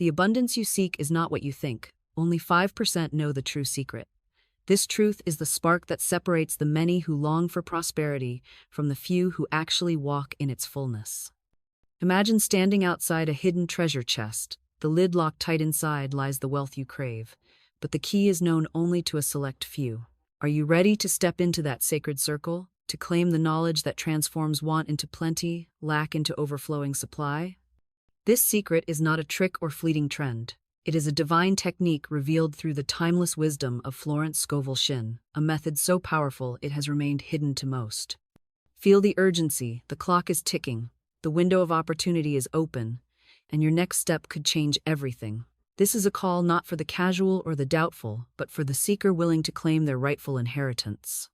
The abundance you seek is not what you think. Only 5% know the true secret. This truth is the spark that separates the many who long for prosperity from the few who actually walk in its fullness. Imagine standing outside a hidden treasure chest. The lid locked tight inside lies the wealth you crave, but the key is known only to a select few. Are you ready to step into that sacred circle, to claim the knowledge that transforms want into plenty, lack into overflowing supply? This secret is not a trick or fleeting trend. It is a divine technique revealed through the timeless wisdom of Florence Scovel Shinn, a method so powerful it has remained hidden to most. Feel the urgency, the clock is ticking, the window of opportunity is open, and your next step could change everything. This is a call not for the casual or the doubtful, but for the seeker willing to claim their rightful inheritance.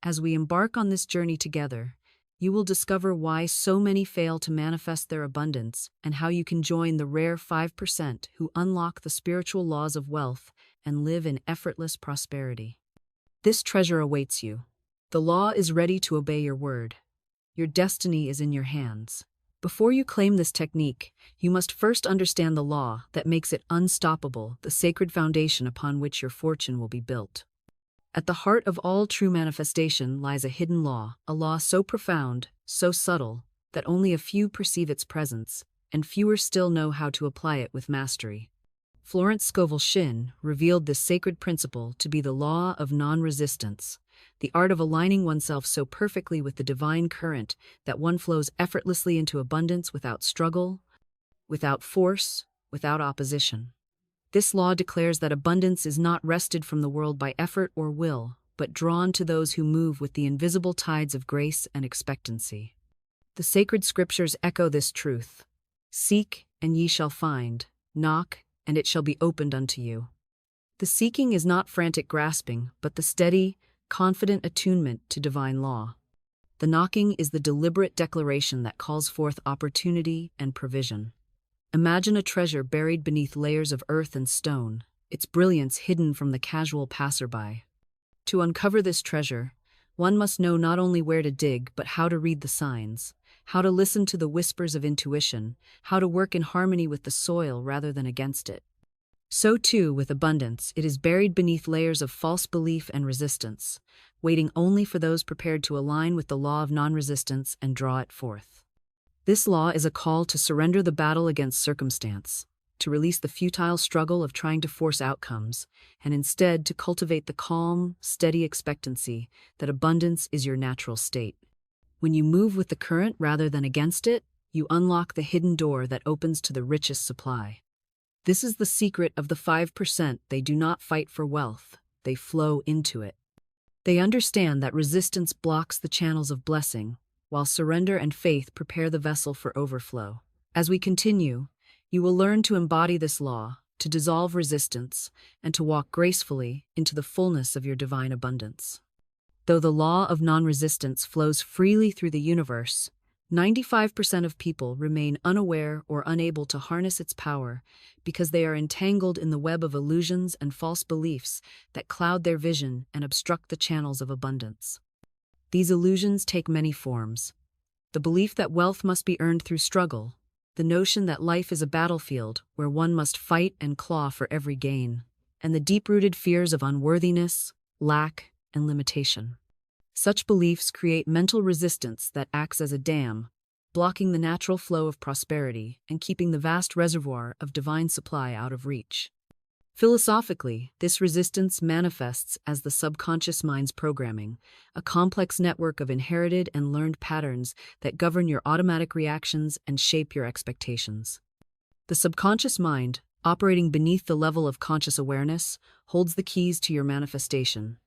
As we embark on this journey together, you will discover why so many fail to manifest their abundance and how you can join the rare 5% who unlock the spiritual laws of wealth and live in effortless prosperity. This treasure awaits you. The law is ready to obey your word. Your destiny is in your hands. Before you claim this technique, you must first understand the law that makes it unstoppable, the sacred foundation upon which your fortune will be built. At the heart of all true manifestation lies a hidden law, a law so profound, so subtle, that only a few perceive its presence, and fewer still know how to apply it with mastery. Florence Scovel Shinn revealed this sacred principle to be the law of non-resistance, the art of aligning oneself so perfectly with the divine current that one flows effortlessly into abundance without struggle, without force, without opposition. This law declares that abundance is not wrested from the world by effort or will, but drawn to those who move with the invisible tides of grace and expectancy. The sacred scriptures echo this truth. Seek, and ye shall find. Knock, and it shall be opened unto you. The seeking is not frantic grasping, but the steady, confident attunement to divine law. The knocking is the deliberate declaration that calls forth opportunity and provision. Imagine a treasure buried beneath layers of earth and stone, its brilliance hidden from the casual passerby. To uncover this treasure, one must know not only where to dig, but how to read the signs, how to listen to the whispers of intuition, how to work in harmony with the soil rather than against it. So too, with abundance, it is buried beneath layers of false belief and resistance, waiting only for those prepared to align with the law of non-resistance and draw it forth. This law is a call to surrender the battle against circumstance, to release the futile struggle of trying to force outcomes, and instead to cultivate the calm, steady expectancy that abundance is your natural state. When you move with the current rather than against it, you unlock the hidden door that opens to the richest supply. This is the secret of the 5%. They do not fight for wealth, they flow into it. They understand that resistance blocks the channels of blessing, while surrender and faith prepare the vessel for overflow. As we continue, you will learn to embody this law, to dissolve resistance, and to walk gracefully into the fullness of your divine abundance. Though the law of non-resistance flows freely through the universe, 95% of people remain unaware or unable to harness its power because they are entangled in the web of illusions and false beliefs that cloud their vision and obstruct the channels of abundance. These illusions take many forms. The belief that wealth must be earned through struggle, the notion that life is a battlefield where one must fight and claw for every gain, and the deep-rooted fears of unworthiness, lack, and limitation. Such beliefs create mental resistance that acts as a dam, blocking the natural flow of prosperity and keeping the vast reservoir of divine supply out of reach. Philosophically, this resistance manifests as the subconscious mind's programming, a complex network of inherited and learned patterns that govern your automatic reactions and shape your expectations. The subconscious mind, operating beneath the level of conscious awareness, holds the keys to your manifestation.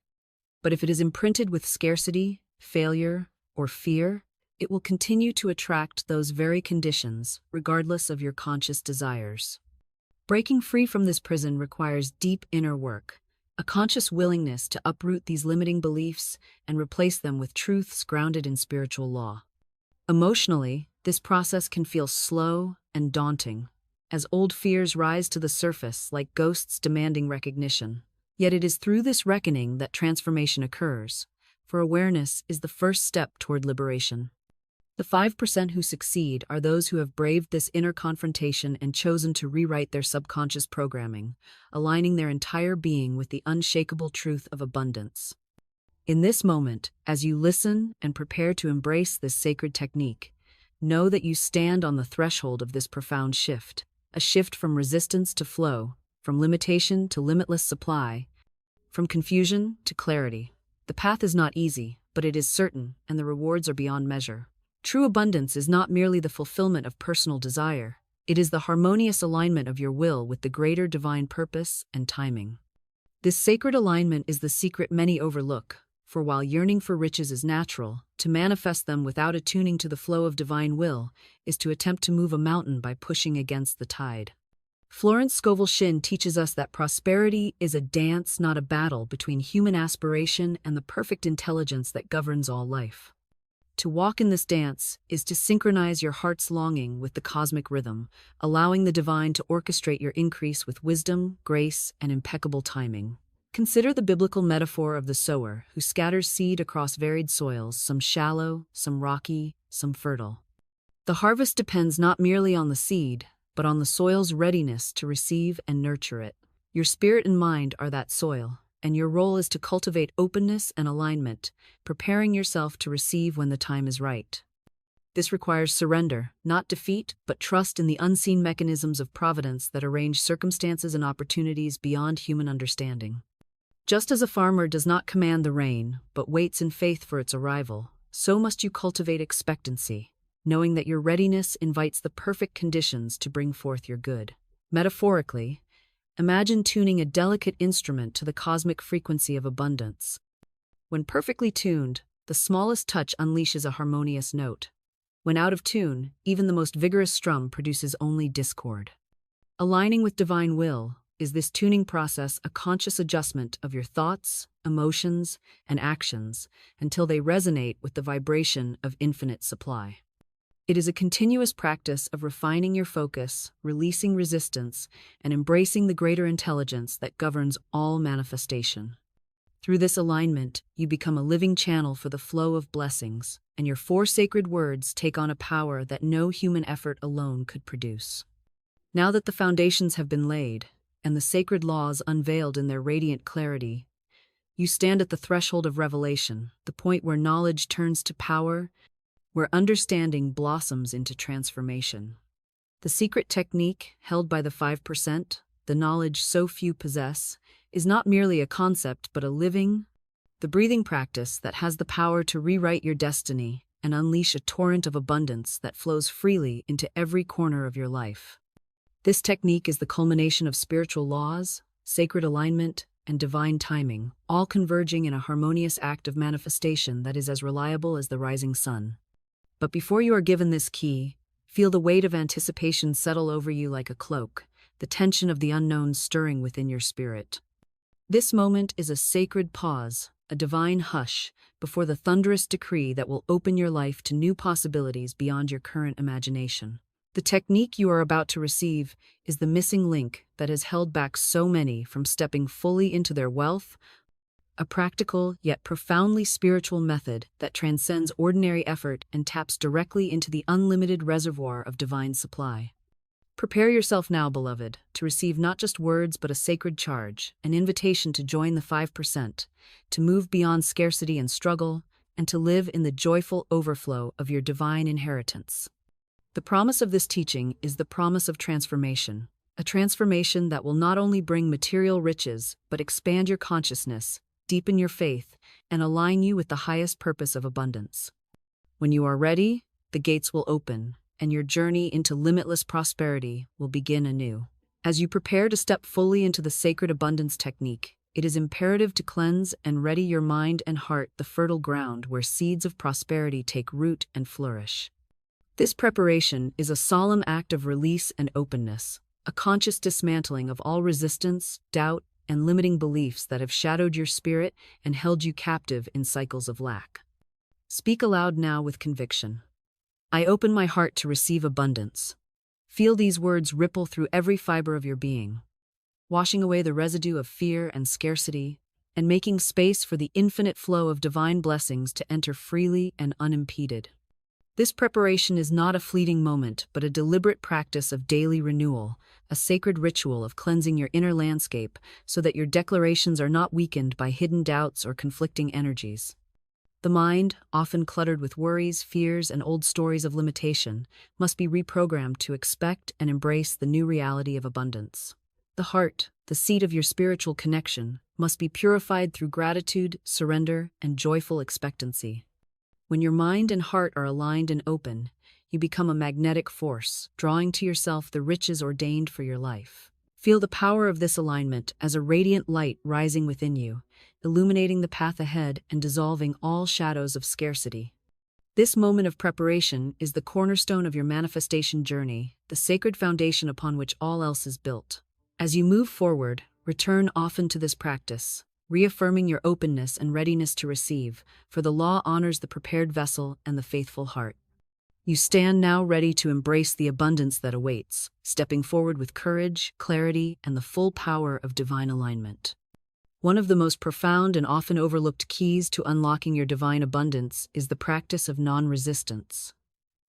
But if it is imprinted with scarcity, failure, or fear, it will continue to attract those very conditions, regardless of your conscious desires. Breaking free from this prison requires deep inner work, a conscious willingness to uproot these limiting beliefs and replace them with truths grounded in spiritual law. Emotionally, this process can feel slow and daunting, as old fears rise to the surface like ghosts demanding recognition. Yet it is through this reckoning that transformation occurs, for awareness is the first step toward liberation. The 5% who succeed are those who have braved this inner confrontation and chosen to rewrite their subconscious programming, aligning their entire being with the unshakable truth of abundance. In this moment, as you listen and prepare to embrace this sacred technique, know that you stand on the threshold of this profound shift, a shift from resistance to flow, from limitation to limitless supply, from confusion to clarity. The path is not easy, but it is certain, and the rewards are beyond measure. True abundance is not merely the fulfillment of personal desire, it is the harmonious alignment of your will with the greater divine purpose and timing. This sacred alignment is the secret many overlook, for while yearning for riches is natural, to manifest them without attuning to the flow of divine will is to attempt to move a mountain by pushing against the tide. Florence Scovel Shinn teaches us that prosperity is a dance, not a battle, between human aspiration and the perfect intelligence that governs all life. To walk in this dance is to synchronize your heart's longing with the cosmic rhythm, allowing the divine to orchestrate your increase with wisdom, grace, and impeccable timing. Consider the biblical metaphor of the sower who scatters seed across varied soils, some shallow, some rocky, some fertile. The harvest depends not merely on the seed, but on the soil's readiness to receive and nurture it. Your spirit and mind are that soil, and your role is to cultivate openness and alignment, preparing yourself to receive when the time is right. This requires surrender, not defeat, but trust in the unseen mechanisms of providence that arrange circumstances and opportunities beyond human understanding. Just as a farmer does not command the rain, but waits in faith for its arrival, so must you cultivate expectancy, knowing that your readiness invites the perfect conditions to bring forth your good. Metaphorically, imagine tuning a delicate instrument to the cosmic frequency of abundance. When perfectly tuned, the smallest touch unleashes a harmonious note. When out of tune, even the most vigorous strum produces only discord. Aligning with divine will is this tuning process a conscious adjustment of your thoughts, emotions, and actions until they resonate with the vibration of infinite supply. It is a continuous practice of refining your focus, releasing resistance, and embracing the greater intelligence that governs all manifestation. Through this alignment, you become a living channel for the flow of blessings, and your 4 sacred words take on a power that no human effort alone could produce. Now that the foundations have been laid, and the sacred laws unveiled in their radiant clarity, you stand at the threshold of revelation, the point where knowledge turns to power, where understanding blossoms into transformation. The secret technique held by the 5%, the knowledge so few possess, is not merely a concept but a living, the breathing practice that has the power to rewrite your destiny and unleash a torrent of abundance that flows freely into every corner of your life. This technique is the culmination of spiritual laws, sacred alignment, and divine timing, all converging in a harmonious act of manifestation that is as reliable as the rising sun. But before you are given this key, feel the weight of anticipation settle over you like a cloak, the tension of the unknown stirring within your spirit. This moment is a sacred pause, a divine hush, before the thunderous decree that will open your life to new possibilities beyond your current imagination. The technique you are about to receive is the missing link that has held back so many from stepping fully into their wealth, a practical yet profoundly spiritual method that transcends ordinary effort and taps directly into the unlimited reservoir of divine supply. Prepare yourself now, beloved, to receive not just words but a sacred charge, an invitation to join the 5%, to move beyond scarcity and struggle, and to live in the joyful overflow of your divine inheritance. The promise of this teaching is the promise of transformation, a transformation that will not only bring material riches but expand your consciousness, deepen your faith, and align you with the highest purpose of abundance. When you are ready, the gates will open, and your journey into limitless prosperity will begin anew. As you prepare to step fully into the sacred abundance technique, it is imperative to cleanse and ready your mind and heart, the fertile ground where seeds of prosperity take root and flourish. This preparation is a solemn act of release and openness, a conscious dismantling of all resistance, doubt, and limiting beliefs that have shadowed your spirit and held you captive in cycles of lack. Speak aloud now with conviction. I open my heart to receive abundance. Feel these words ripple through every fiber of your being, washing away the residue of fear and scarcity, and making space for the infinite flow of divine blessings to enter freely and unimpeded. This preparation is not a fleeting moment, but a deliberate practice of daily renewal, a sacred ritual of cleansing your inner landscape so that your declarations are not weakened by hidden doubts or conflicting energies. The mind, often cluttered with worries, fears, and old stories of limitation, must be reprogrammed to expect and embrace the new reality of abundance. The heart, the seat of your spiritual connection, must be purified through gratitude, surrender, and joyful expectancy. When your mind and heart are aligned and open, you become a magnetic force, drawing to yourself the riches ordained for your life. Feel the power of this alignment as a radiant light rising within you, illuminating the path ahead and dissolving all shadows of scarcity. This moment of preparation is the cornerstone of your manifestation journey, the sacred foundation upon which all else is built. As you move forward, return often to this practice, reaffirming your openness and readiness to receive, for the law honors the prepared vessel and the faithful heart. You stand now ready to embrace the abundance that awaits, stepping forward with courage, clarity, and the full power of divine alignment. One of the most profound and often overlooked keys to unlocking your divine abundance is the practice of non-resistance,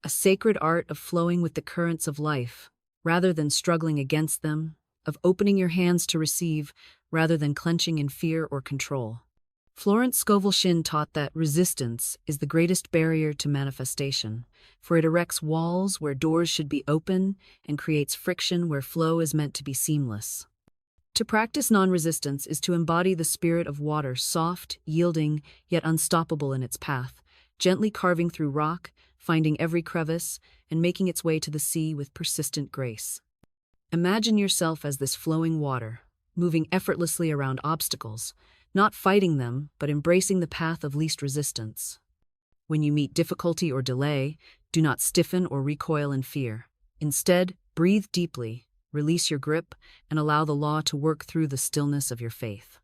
a sacred art of flowing with the currents of life, rather than struggling against them, of opening your hands to receive, rather than clenching in fear or control. Florence Scovel Shinn taught that resistance is the greatest barrier to manifestation, for it erects walls where doors should be open and creates friction where flow is meant to be seamless. To practice non-resistance is to embody the spirit of water, soft, yielding, yet unstoppable in its path, gently carving through rock, finding every crevice, and making its way to the sea with persistent grace. Imagine yourself as this flowing water, moving effortlessly around obstacles, not fighting them, but embracing the path of least resistance. When you meet difficulty or delay, do not stiffen or recoil in fear. Instead, breathe deeply, release your grip, and allow the law to work through the stillness of your faith.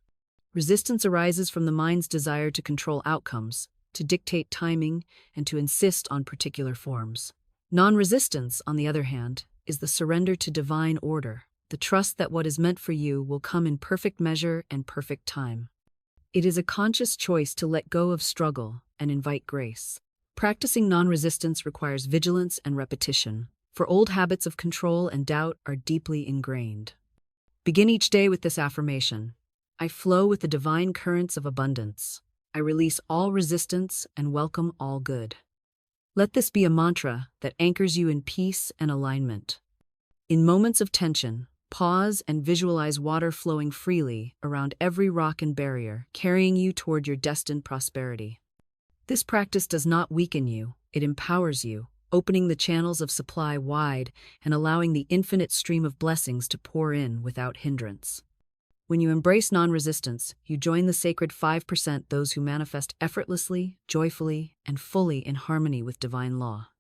Resistance arises from the mind's desire to control outcomes, to dictate timing, and to insist on particular forms. Non-resistance, on the other hand, is the surrender to divine order, the trust that what is meant for you will come in perfect measure and perfect time. It is a conscious choice to let go of struggle and invite grace. Practicing non-resistance requires vigilance and repetition, for old habits of control and doubt are deeply ingrained. Begin each day with this affirmation: I flow with the divine currents of abundance. I release all resistance and welcome all good. Let this be a mantra that anchors you in peace and alignment. In moments of tension, pause and visualize water flowing freely around every rock and barrier, carrying you toward your destined prosperity. This practice does not weaken you, it empowers you, opening the channels of supply wide and allowing the infinite stream of blessings to pour in without hindrance. When you embrace non-resistance, you join the sacred 5%, those who manifest effortlessly, joyfully, and fully in harmony with divine law.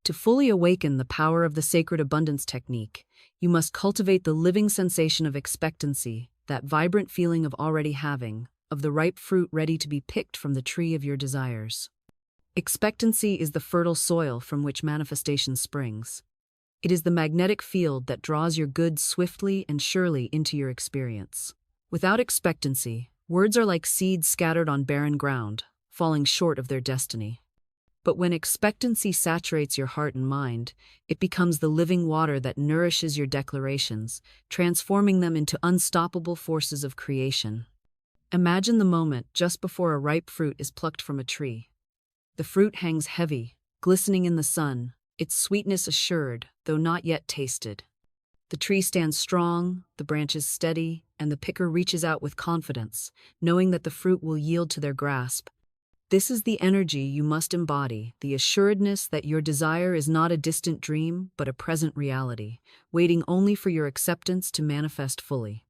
To fully awaken the power of the sacred abundance technique, you must cultivate the living sensation of expectancy, that vibrant feeling of already having, of the ripe fruit ready to be picked from the tree of your desires. Expectancy is the fertile soil from which manifestation springs. It is the magnetic field that draws your goods swiftly and surely into your experience. Without expectancy, words are like seeds scattered on barren ground, falling short of their destiny. But when expectancy saturates your heart and mind, it becomes the living water that nourishes your declarations, transforming them into unstoppable forces of creation. Imagine the moment just before a ripe fruit is plucked from a tree. The fruit hangs heavy, glistening in the sun, its sweetness assured, though not yet tasted. The tree stands strong, the branches steady, and the picker reaches out with confidence, knowing that the fruit will yield to their grasp. This is the energy you must embody, the assuredness that your desire is not a distant dream, but a present reality, waiting only for your acceptance to manifest fully.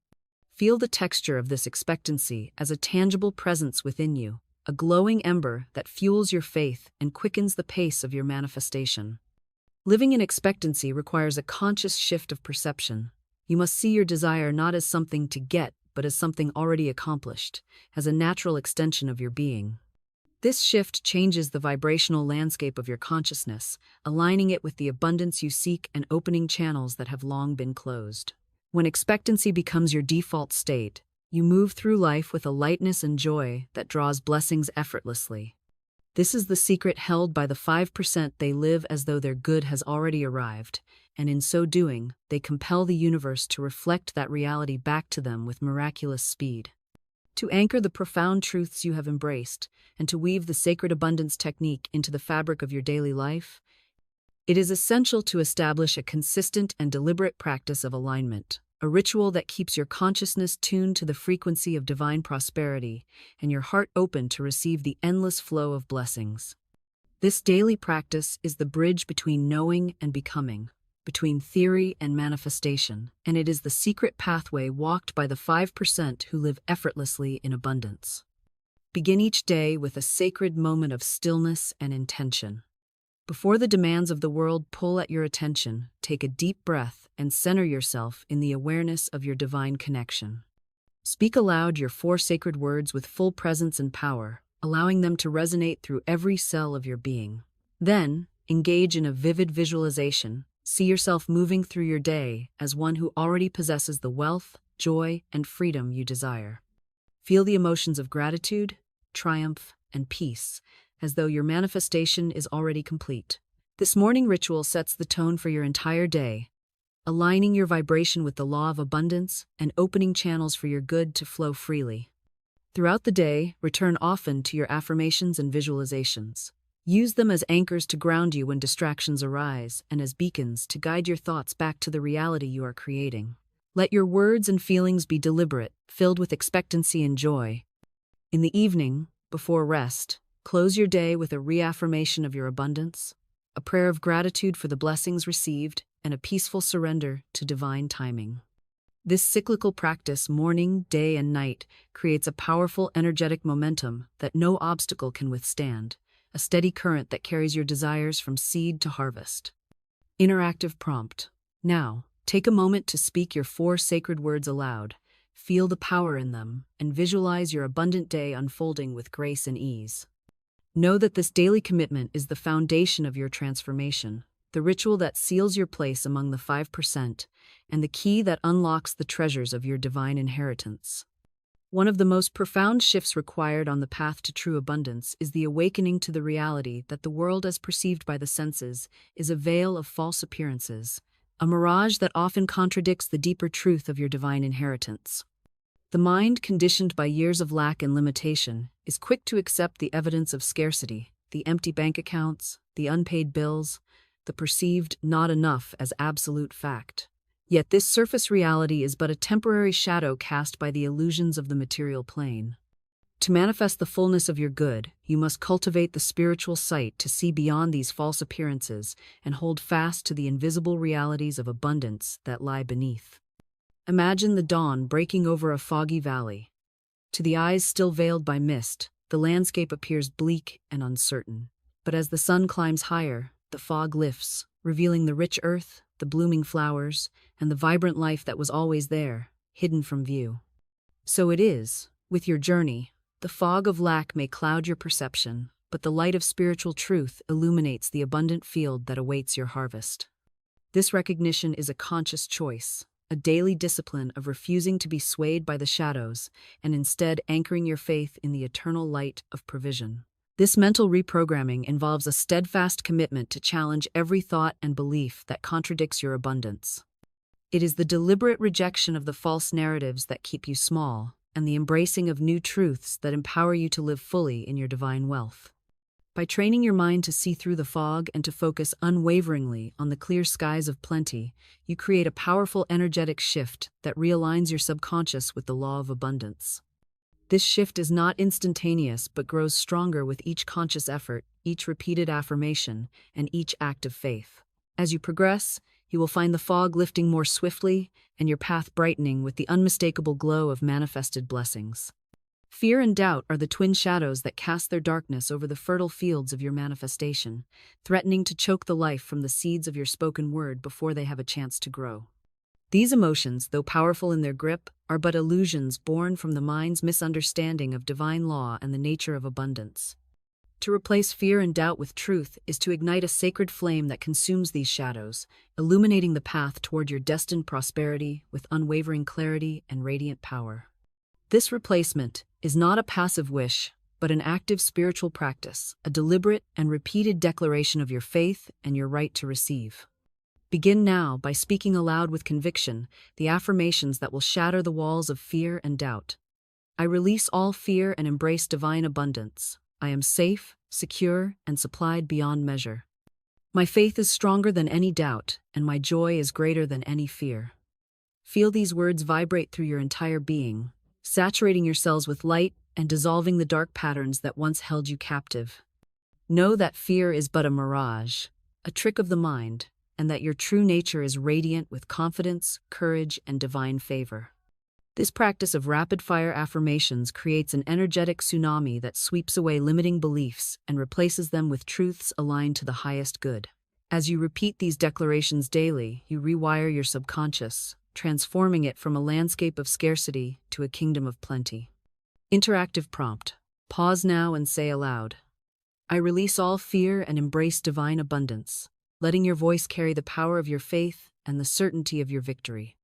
Feel the texture of this expectancy as a tangible presence within you, a glowing ember that fuels your faith and quickens the pace of your manifestation. Living in expectancy requires a conscious shift of perception. You must see your desire not as something to get, but as something already accomplished, as a natural extension of your being. This shift changes the vibrational landscape of your consciousness, aligning it with the abundance you seek and opening channels that have long been closed. When expectancy becomes your default state, you move through life with a lightness and joy that draws blessings effortlessly. This is the secret held by the 5%. They live as though their good has already arrived, and in so doing, they compel the universe to reflect that reality back to them with miraculous speed. To anchor the profound truths you have embraced, and to weave the sacred abundance technique into the fabric of your daily life, it is essential to establish a consistent and deliberate practice of alignment, a ritual that keeps your consciousness tuned to the frequency of divine prosperity and your heart open to receive the endless flow of blessings. This daily practice is the bridge between knowing and becoming, between theory and manifestation, and it is the secret pathway walked by the 5% who live effortlessly in abundance. Begin each day with a sacred moment of stillness and intention. Before the demands of the world pull at your attention, take a deep breath and center yourself in the awareness of your divine connection. Speak aloud your 4 sacred words with full presence and power, allowing them to resonate through every cell of your being. Then, engage in a vivid visualization. See yourself moving through your day as one who already possesses the wealth, joy, and freedom you desire. Feel the emotions of gratitude, triumph, and peace, as though your manifestation is already complete. This morning ritual sets the tone for your entire day, aligning your vibration with the law of abundance and opening channels for your good to flow freely. Throughout the day, return often to your affirmations and visualizations. Use them as anchors to ground you when distractions arise and as beacons to guide your thoughts back to the reality you are creating. Let your words and feelings be deliberate, filled with expectancy and joy. In the evening, before rest, close your day with a reaffirmation of your abundance, a prayer of gratitude for the blessings received, and a peaceful surrender to divine timing. This cyclical practice, morning, day, and night, creates a powerful, energetic momentum that no obstacle can withstand, a steady current that carries your desires from seed to harvest. Interactive prompt. Now, take a moment to speak your 4 sacred words aloud. Feel the power in them, and visualize your abundant day unfolding with grace and ease. Know that this daily commitment is the foundation of your transformation, the ritual that seals your place among the 5%, and the key that unlocks the treasures of your divine inheritance. One of the most profound shifts required on the path to true abundance is the awakening to the reality that the world as perceived by the senses is a veil of false appearances, a mirage that often contradicts the deeper truth of your divine inheritance. The mind, conditioned by years of lack and limitation, is quick to accept the evidence of scarcity, the empty bank accounts, the unpaid bills, the perceived not enough as absolute fact. Yet this surface reality is but a temporary shadow cast by the illusions of the material plane. To manifest the fullness of your good, you must cultivate the spiritual sight to see beyond these false appearances and hold fast to the invisible realities of abundance that lie beneath. Imagine the dawn breaking over a foggy valley. To the eyes still veiled by mist, the landscape appears bleak and uncertain. But as the sun climbs higher, the fog lifts, revealing the rich earth, the blooming flowers, and the vibrant life that was always there, hidden from view. So it is, with your journey, the fog of lack may cloud your perception, but the light of spiritual truth illuminates the abundant field that awaits your harvest. This recognition is a conscious choice, a daily discipline of refusing to be swayed by the shadows and instead anchoring your faith in the eternal light of provision. This mental reprogramming involves a steadfast commitment to challenge every thought and belief that contradicts your abundance. It is the deliberate rejection of the false narratives that keep you small, and the embracing of new truths that empower you to live fully in your divine wealth. By training your mind to see through the fog and to focus unwaveringly on the clear skies of plenty, you create a powerful energetic shift that realigns your subconscious with the law of abundance. This shift is not instantaneous but grows stronger with each conscious effort, each repeated affirmation, and each act of faith. As you progress, you will find the fog lifting more swiftly and your path brightening with the unmistakable glow of manifested blessings. Fear and doubt are the twin shadows that cast their darkness over the fertile fields of your manifestation, threatening to choke the life from the seeds of your spoken word before they have a chance to grow. These emotions, though powerful in their grip, are but illusions born from the mind's misunderstanding of divine law and the nature of abundance. To replace fear and doubt with truth is to ignite a sacred flame that consumes these shadows, illuminating the path toward your destined prosperity with unwavering clarity and radiant power. This replacement is not a passive wish, but an active spiritual practice, a deliberate and repeated declaration of your faith and your right to receive. Begin now by speaking aloud with conviction the affirmations that will shatter the walls of fear and doubt. I release all fear and embrace divine abundance. I am safe, secure, and supplied beyond measure. My faith is stronger than any doubt, and my joy is greater than any fear. Feel these words vibrate through your entire being, saturating your cells with light and dissolving the dark patterns that once held you captive. Know that fear is but a mirage, a trick of the mind, and that your true nature is radiant with confidence, courage, and divine favor. This practice of rapid-fire affirmations creates an energetic tsunami that sweeps away limiting beliefs and replaces them with truths aligned to the highest good. As you repeat these declarations daily, you rewire your subconscious, transforming it from a landscape of scarcity to a kingdom of plenty. Interactive prompt. Pause now and say aloud, I release all fear and embrace divine abundance, letting your voice carry the power of your faith and the certainty of your victory.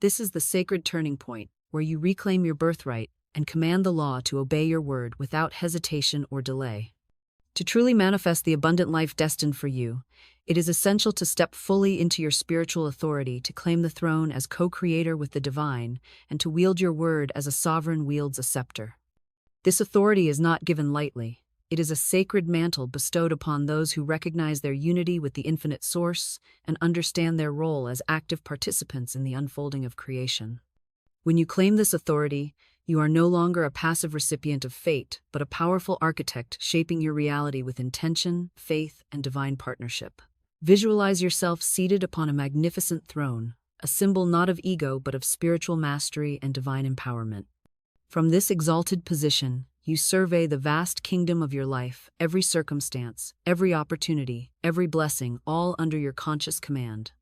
This is the sacred turning point, where you reclaim your birthright and command the law to obey your word without hesitation or delay. To truly manifest the abundant life destined for you, it is essential to step fully into your spiritual authority, to claim the throne as co-creator with the divine, and to wield your word as a sovereign wields a scepter. This authority is not given lightly. It is a sacred mantle bestowed upon those who recognize their unity with the infinite source and understand their role as active participants in the unfolding of creation. When you claim this authority, you are no longer a passive recipient of fate, but a powerful architect shaping your reality with intention, faith, and divine partnership. Visualize yourself seated upon a magnificent throne, a symbol not of ego but of spiritual mastery and divine empowerment. From this exalted position, you survey the vast kingdom of your life, every circumstance, every opportunity, every blessing, all under your conscious command.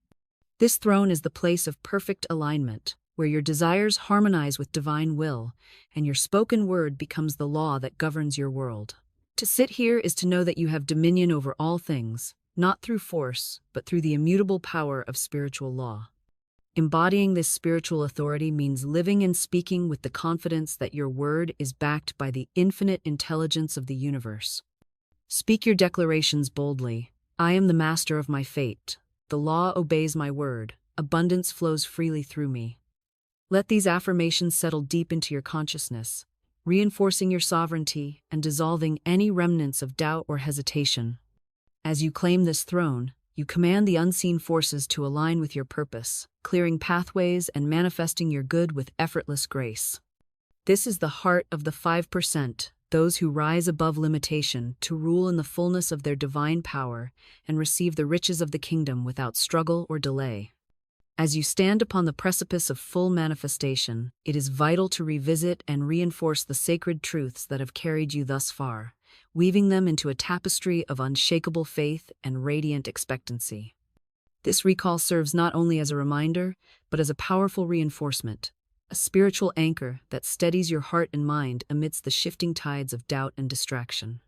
This throne is the place of perfect alignment, where your desires harmonize with divine will, and your spoken word becomes the law that governs your world. To sit here is to know that you have dominion over all things, not through force, but through the immutable power of spiritual law. Embodying this spiritual authority means living and speaking with the confidence that your word is backed by the infinite intelligence of the universe. Speak your declarations boldly. I am the master of my fate. The law obeys my word. Abundance flows freely through me. Let these affirmations settle deep into your consciousness, reinforcing your sovereignty and dissolving any remnants of doubt or hesitation. As you claim this throne, you command the unseen forces to align with your purpose, clearing pathways and manifesting your good with effortless grace. This is the heart of the 5%, those who rise above limitation to rule in the fullness of their divine power and receive the riches of the kingdom without struggle or delay. As you stand upon the precipice of full manifestation, it is vital to revisit and reinforce the sacred truths that have carried you thus far, weaving them into a tapestry of unshakable faith and radiant expectancy. This recall serves not only as a reminder, but as a powerful reinforcement, a spiritual anchor that steadies your heart and mind amidst the shifting tides of doubt and distraction.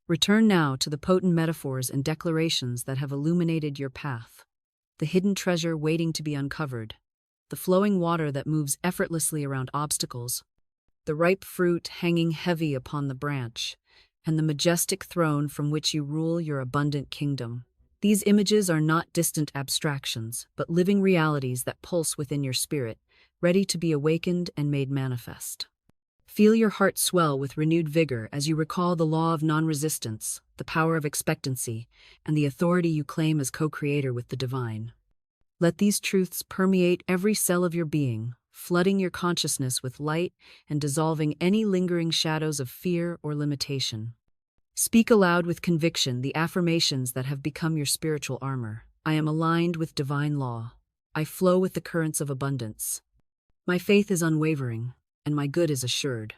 Return now to the potent metaphors and declarations that have illuminated your path. The hidden treasure waiting to be uncovered, the flowing water that moves effortlessly around obstacles, the ripe fruit hanging heavy upon the branch, and the majestic throne from which you rule your abundant kingdom. These images are not distant abstractions, but living realities that pulse within your spirit, ready to be awakened and made manifest. Feel your heart swell with renewed vigor as you recall the law of non-resistance, the power of expectancy, and the authority you claim as co-creator with the divine. Let these truths permeate every cell of your being, flooding your consciousness with light and dissolving any lingering shadows of fear or limitation. Speak aloud with conviction the affirmations that have become your spiritual armor. I am aligned with divine law. I flow with the currents of abundance. My faith is unwavering, and my good is assured.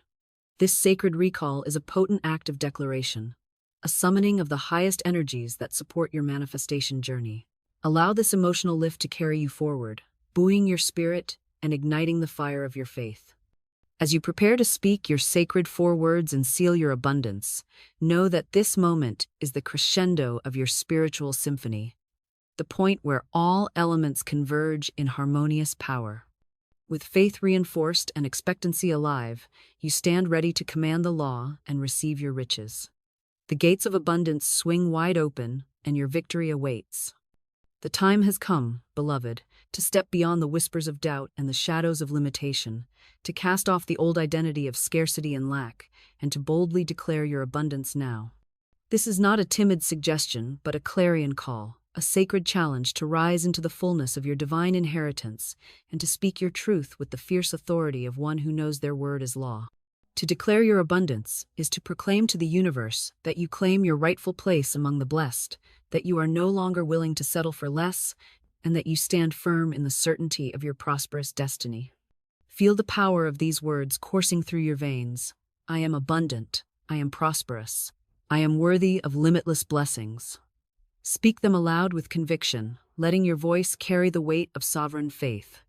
This sacred recall is a potent act of declaration, a summoning of the highest energies that support your manifestation journey. Allow this emotional lift to carry you forward, buoying your spirit and igniting the fire of your faith. As you prepare to speak your sacred 4 words and seal your abundance, know that this moment is the crescendo of your spiritual symphony, the point where all elements converge in harmonious power. With faith reinforced and expectancy alive, you stand ready to command the law and receive your riches. The gates of abundance swing wide open, and your victory awaits. The time has come, beloved, to step beyond the whispers of doubt and the shadows of limitation, to cast off the old identity of scarcity and lack, and to boldly declare your abundance now. This is not a timid suggestion, but a clarion call, a sacred challenge to rise into the fullness of your divine inheritance and to speak your truth with the fierce authority of one who knows their word is law. To declare your abundance is to proclaim to the universe that you claim your rightful place among the blessed, that you are no longer willing to settle for less, and that you stand firm in the certainty of your prosperous destiny. Feel the power of these words coursing through your veins. I am abundant. I am prosperous. I am worthy of limitless blessings. Speak them aloud with conviction, letting your voice carry the weight of sovereign faith.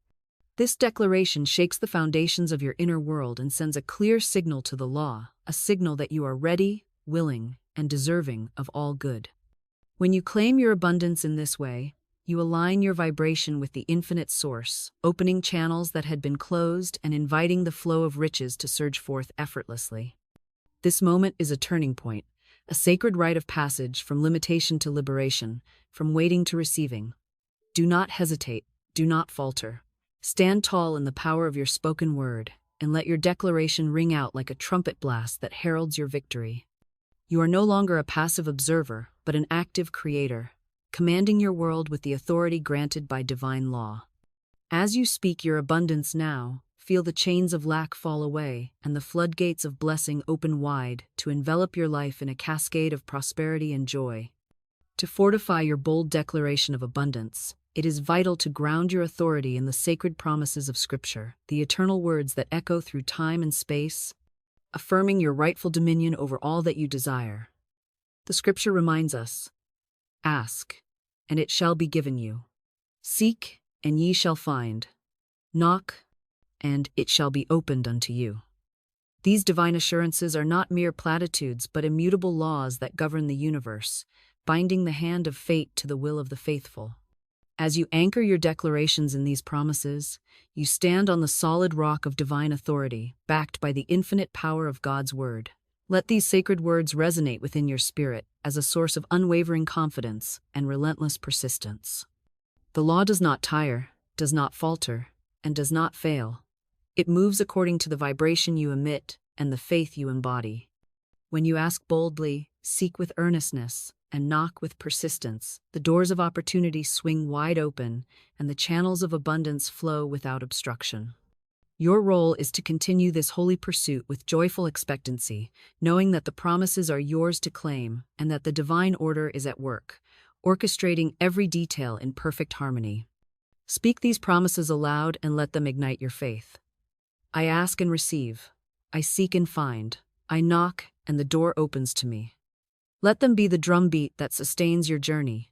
This declaration shakes the foundations of your inner world and sends a clear signal to the law, a signal that you are ready, willing, and deserving of all good. When you claim your abundance in this way, you align your vibration with the infinite source, opening channels that had been closed and inviting the flow of riches to surge forth effortlessly. This moment is a turning point, a sacred rite of passage from limitation to liberation, from waiting to receiving. Do not hesitate, do not falter. Stand tall in the power of your spoken word, and let your declaration ring out like a trumpet blast that heralds your victory. You are no longer a passive observer, but an active creator, commanding your world with the authority granted by divine law. As you speak your abundance now, feel the chains of lack fall away and the floodgates of blessing open wide to envelop your life in a cascade of prosperity and joy. To fortify your bold declaration of abundance, it is vital to ground your authority in the sacred promises of Scripture, the eternal words that echo through time and space, affirming your rightful dominion over all that you desire. The Scripture reminds us, "Ask, and it shall be given you. Seek, and ye shall find. Knock, and it shall be opened unto you." These divine assurances are not mere platitudes but immutable laws that govern the universe, binding the hand of fate to the will of the faithful. As you anchor your declarations in these promises, you stand on the solid rock of divine authority, backed by the infinite power of God's word. Let these sacred words resonate within your spirit as a source of unwavering confidence and relentless persistence. The law does not tire, does not falter, and does not fail. It moves according to the vibration you emit and the faith you embody. When you ask boldly, seek with earnestness, and knock with persistence, the doors of opportunity swing wide open and the channels of abundance flow without obstruction. Your role is to continue this holy pursuit with joyful expectancy, knowing that the promises are yours to claim and that the divine order is at work, orchestrating every detail in perfect harmony. Speak these promises aloud and let them ignite your faith. I ask and receive. I seek and find. I knock and the door opens to me. Let them be the drumbeat that sustains your journey,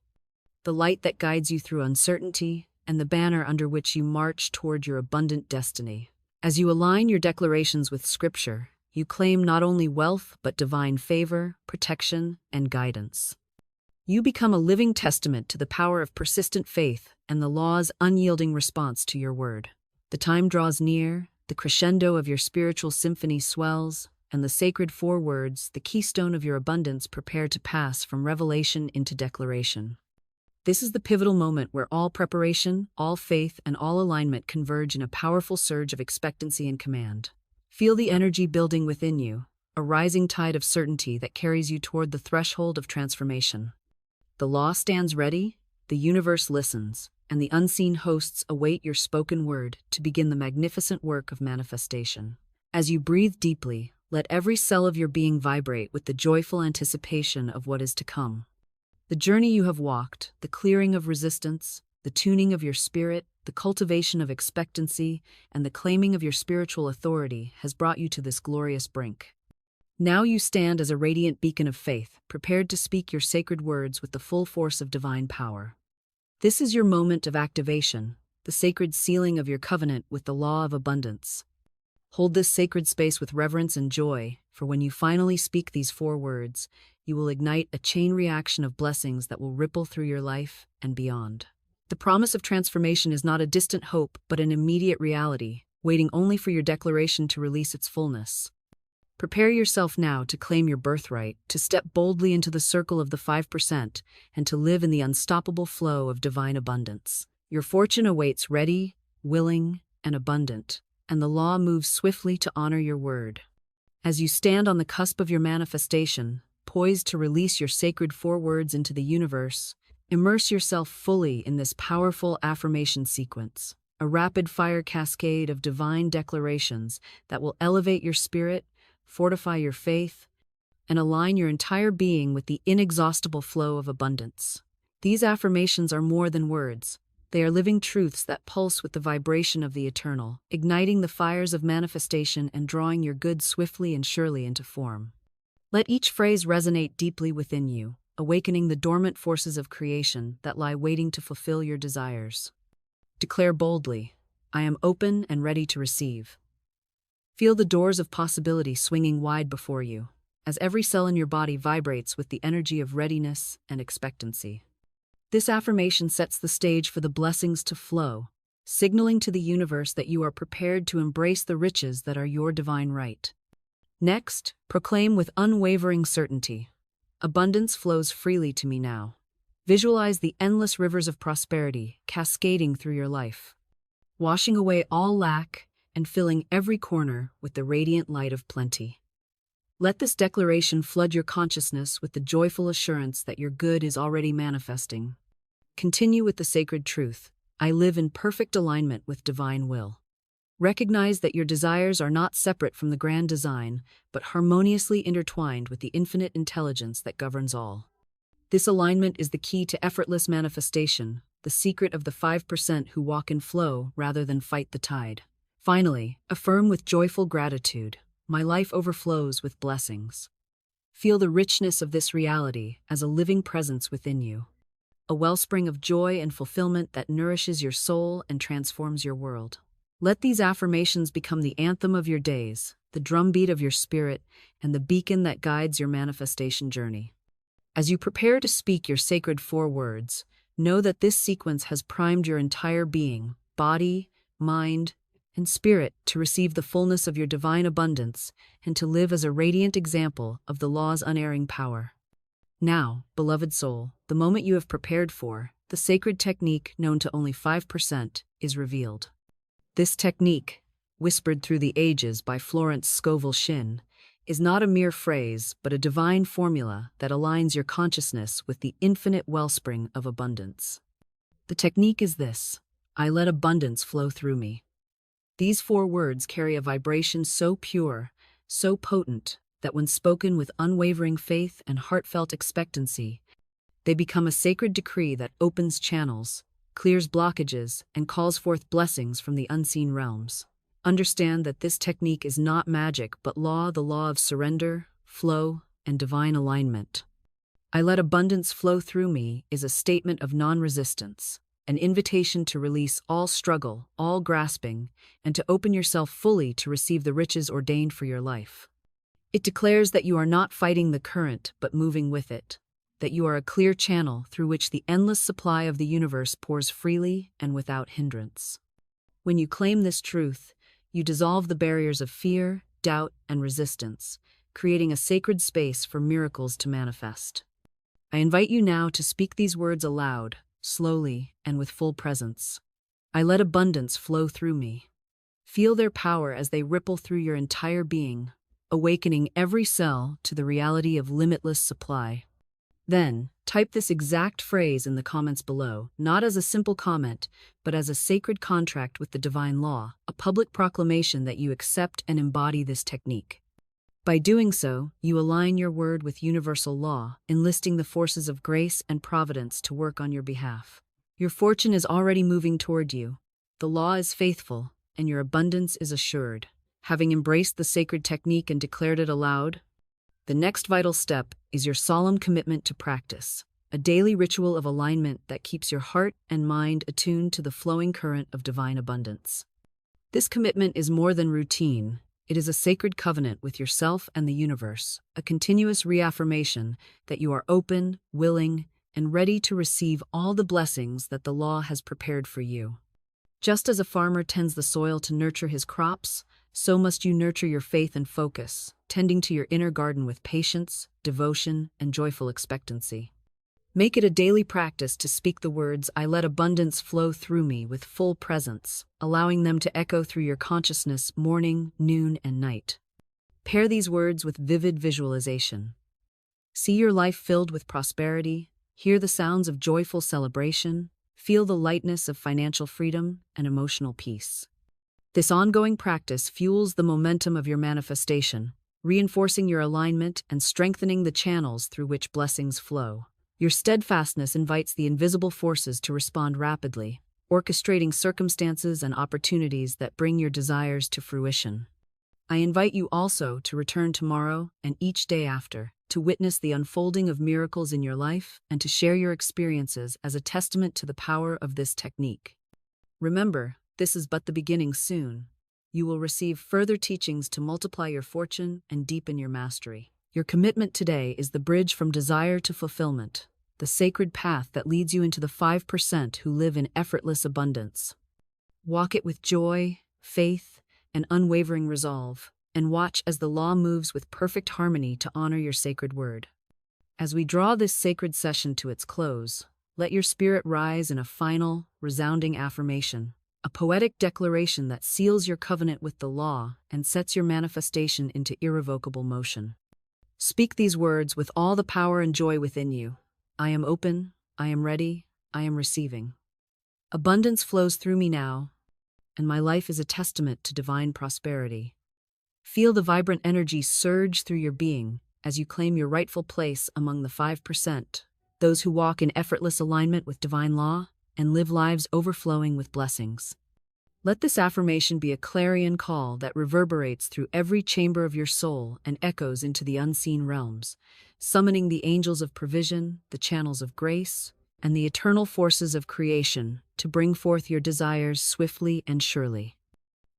the light that guides you through uncertainty, and the banner under which you march toward your abundant destiny. As you align your declarations with Scripture, you claim not only wealth but divine favor, protection, and guidance. You become a living testament to the power of persistent faith and the law's unyielding response to your word. The time draws near, the crescendo of your spiritual symphony swells, and the sacred four words, the keystone of your abundance, prepare to pass from revelation into declaration. This is the pivotal moment where all preparation, all faith, and all alignment converge in a powerful surge of expectancy and command. Feel the energy building within you, a rising tide of certainty that carries you toward the threshold of transformation. The law stands ready, the universe listens, and the unseen hosts await your spoken word to begin the magnificent work of manifestation. As you breathe deeply, let every cell of your being vibrate with the joyful anticipation of what is to come. The journey you have walked, the clearing of resistance, the tuning of your spirit, the cultivation of expectancy, and the claiming of your spiritual authority has brought you to this glorious brink. Now you stand as a radiant beacon of faith, prepared to speak your sacred words with the full force of divine power. This is your moment of activation, the sacred sealing of your covenant with the law of abundance. Hold this sacred space with reverence and joy, for when you finally speak these four words, you will ignite a chain reaction of blessings that will ripple through your life and beyond. The promise of transformation is not a distant hope, but an immediate reality, waiting only for your declaration to release its fullness. Prepare yourself now to claim your birthright, to step boldly into the circle of the 5%, and to live in the unstoppable flow of divine abundance. Your fortune awaits ready, willing, and abundant, and the law moves swiftly to honor your word. As you stand on the cusp of your manifestation, poised to release your sacred 4 words into the universe, immerse yourself fully in this powerful affirmation sequence, a rapid-fire cascade of divine declarations that will elevate your spirit, fortify your faith, and align your entire being with the inexhaustible flow of abundance. These affirmations are more than words. They are living truths that pulse with the vibration of the eternal, igniting the fires of manifestation and drawing your goods swiftly and surely into form. Let each phrase resonate deeply within you, awakening the dormant forces of creation that lie waiting to fulfill your desires. Declare boldly, "I am open and ready to receive." Feel the doors of possibility swinging wide before you, as every cell in your body vibrates with the energy of readiness and expectancy. This affirmation sets the stage for the blessings to flow, signaling to the universe that you are prepared to embrace the riches that are your divine right. Next, proclaim with unwavering certainty, "Abundance flows freely to me now." Visualize the endless rivers of prosperity cascading through your life, washing away all lack and filling every corner with the radiant light of plenty. Let this declaration flood your consciousness with the joyful assurance that your good is already manifesting. Continue with the sacred truth, "I live in perfect alignment with divine will." Recognize that your desires are not separate from the grand design, but harmoniously intertwined with the infinite intelligence that governs all. This alignment is the key to effortless manifestation, the secret of the 5% who walk in flow rather than fight the tide. Finally, affirm with joyful gratitude, "My life overflows with blessings." Feel the richness of this reality as a living presence within you, a wellspring of joy and fulfillment that nourishes your soul and transforms your world. Let these affirmations become the anthem of your days, the drumbeat of your spirit, and the beacon that guides your manifestation journey. As you prepare to speak your sacred 4 words, know that this sequence has primed your entire being, body, mind, and spirit to receive the fullness of your divine abundance and to live as a radiant example of the law's unerring power. Now, beloved soul, the moment you have prepared for, the sacred technique known to only 5%, is revealed. This technique, whispered through the ages by Florence Scovel Shinn, is not a mere phrase but a divine formula that aligns your consciousness with the infinite wellspring of abundance. The technique is this: "I let abundance flow through me." These 4 words carry a vibration so pure, so potent, that when spoken with unwavering faith and heartfelt expectancy, they become a sacred decree that opens channels, clears blockages, and calls forth blessings from the unseen realms. Understand that this technique is not magic but the law of surrender, flow, and divine alignment. "I let abundance flow through me" is a statement of non-resistance, an invitation to release all struggle, all grasping, and to open yourself fully to receive the riches ordained for your life. It declares that you are not fighting the current but moving with it, that you are a clear channel through which the endless supply of the universe pours freely and without hindrance. When you claim this truth, you dissolve the barriers of fear, doubt, and resistance, creating a sacred space for miracles to manifest. I invite you now to speak these words aloud, slowly, and with full presence. "I let abundance flow through me." Feel their power as they ripple through your entire being, awakening every cell to the reality of limitless supply. Then, type this exact phrase in the comments below, not as a simple comment, but as a sacred contract with the divine law, a public proclamation that you accept and embody this technique. By doing so, you align your word with universal law, enlisting the forces of grace and providence to work on your behalf. Your fortune is already moving toward you. The law is faithful, and your abundance is assured. Having embraced the sacred technique and declared it aloud, the next vital step is your solemn commitment to practice, a daily ritual of alignment that keeps your heart and mind attuned to the flowing current of divine abundance. This commitment is more than routine. It is a sacred covenant with yourself and the universe, a continuous reaffirmation that you are open, willing, and ready to receive all the blessings that the law has prepared for you. Just as a farmer tends the soil to nurture his crops, so must you nurture your faith and focus, tending to your inner garden with patience, devotion, and joyful expectancy. Make it a daily practice to speak the words, "I let abundance flow through me," with full presence, allowing them to echo through your consciousness morning, noon, and night. Pair these words with vivid visualization. See your life filled with prosperity, hear the sounds of joyful celebration, feel the lightness of financial freedom and emotional peace. This ongoing practice fuels the momentum of your manifestation, reinforcing your alignment and strengthening the channels through which blessings flow. Your steadfastness invites the invisible forces to respond rapidly, orchestrating circumstances and opportunities that bring your desires to fruition. I invite you also to return tomorrow and each day after, to witness the unfolding of miracles in your life and to share your experiences as a testament to the power of this technique. Remember, this is but the beginning soon. You will receive further teachings to multiply your fortune and deepen your mastery. Your commitment today is the bridge from desire to fulfillment, the sacred path that leads you into the 5% who live in effortless abundance. Walk it with joy, faith, and unwavering resolve, and watch as the law moves with perfect harmony to honor your sacred word. As we draw this sacred session to its close, let your spirit rise in a final, resounding affirmation, a poetic declaration that seals your covenant with the law and sets your manifestation into irrevocable motion. Speak these words with all the power and joy within you. I am open, I am ready, I am receiving. Abundance flows through me now, and my life is a testament to divine prosperity. Feel the vibrant energy surge through your being as you claim your rightful place among the 5%, those who walk in effortless alignment with divine law and live lives overflowing with blessings. Let this affirmation be a clarion call that reverberates through every chamber of your soul and echoes into the unseen realms, summoning the angels of provision, the channels of grace, and the eternal forces of creation to bring forth your desires swiftly and surely.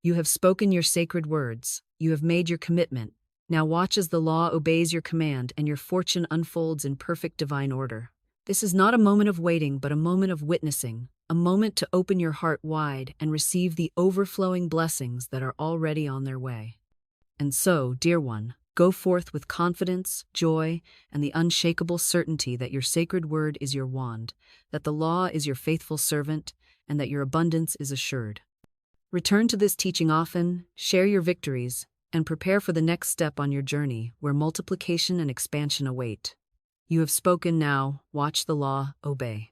You have spoken your sacred words, you have made your commitment. Now watch as the law obeys your command and your fortune unfolds in perfect divine order. This is not a moment of waiting, but a moment of witnessing, a moment to open your heart wide and receive the overflowing blessings that are already on their way. And so, dear one, go forth with confidence, joy, and the unshakable certainty that your sacred word is your wand, that the law is your faithful servant, and that your abundance is assured. Return to this teaching often, share your victories, and prepare for the next step on your journey where multiplication and expansion await. You have spoken now, watch the law obey.